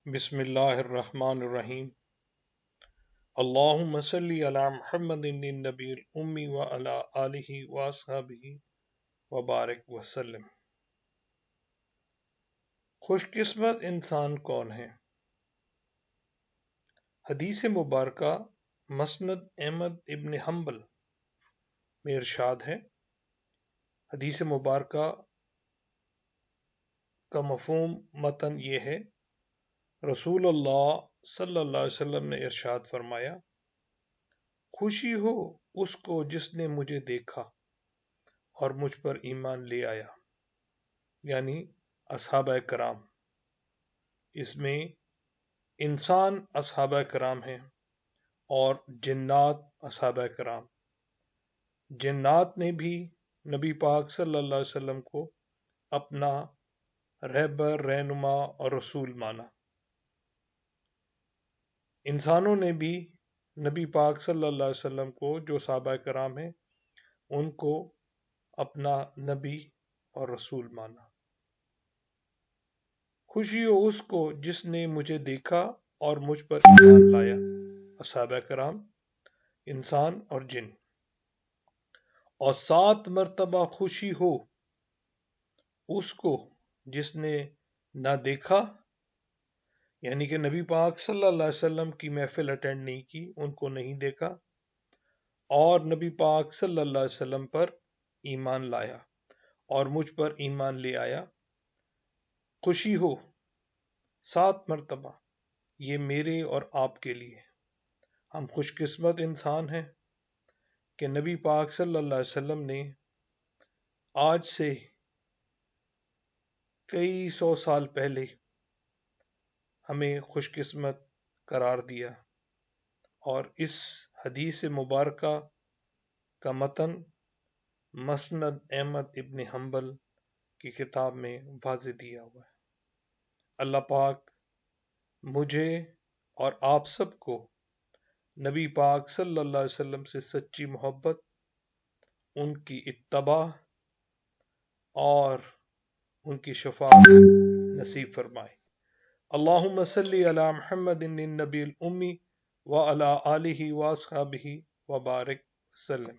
بسم اللہ الرحمن الرحیم اللہم صلی علی محمد النبی الامی وعلی آلہ واصحابہ وبارک وسلم۔ خوش قسمت انسان کون ہے؟ حدیث مبارکہ مسند احمد ابن حنبل میں ارشاد ہے۔ حدیث مبارکہ کا مفہوم متن یہ ہے، رسول اللہ صلی اللہ علیہ وسلم نے ارشاد فرمایا، خوشی ہو اس کو جس نے مجھے دیکھا اور مجھ پر ایمان لے آیا، یعنی اصحابہ کرام۔ اس میں انسان اصحابہ کرام ہیں اور جنات اصحابہ کرام۔ جنات نے بھی نبی پاک صلی اللہ علیہ وسلم کو اپنا رہبر، رہنما اور رسول مانا۔ انسانوں نے بھی نبی پاک صلی اللہ علیہ وسلم کو، جو صحابہ کرام ہیں، ان کو اپنا نبی اور رسول مانا۔ خوشی ہو اس کو جس نے مجھے دیکھا اور مجھ پر ایمان لایا۔ صحابہ کرام، انسان اور جن۔ اور 7 مرتبہ خوشی ہو اس کو جس نے نہ دیکھا، یعنی کہ نبی پاک صلی اللہ علیہ وسلم کی محفل اٹینڈ نہیں کی، ان کو نہیں دیکھا، اور نبی پاک صلی اللہ علیہ وسلم پر ایمان لایا اور مجھ پر ایمان لے آیا۔ خوشی ہو 7 مرتبہ، یہ میرے اور آپ کے لیے۔ ہم خوش قسمت انسان ہیں کہ نبی پاک صلی اللہ علیہ وسلم نے آج سے کئی 100 سال پہلے ہمیں خوش قسمت قرار دیا، اور اس حدیث مبارکہ کا متن مسند احمد ابن حنبل کی کتاب میں واضح دیا ہوا ہے۔ اللہ پاک مجھے اور آپ سب کو نبی پاک صلی اللہ علیہ وسلم سے سچی محبت، ان کی اتباع اور ان کی شفاعت نصیب فرمائے۔ اللہم صلی علی محمد النبی الامی وعلی آلہ واصحابہ وبارک وسلم۔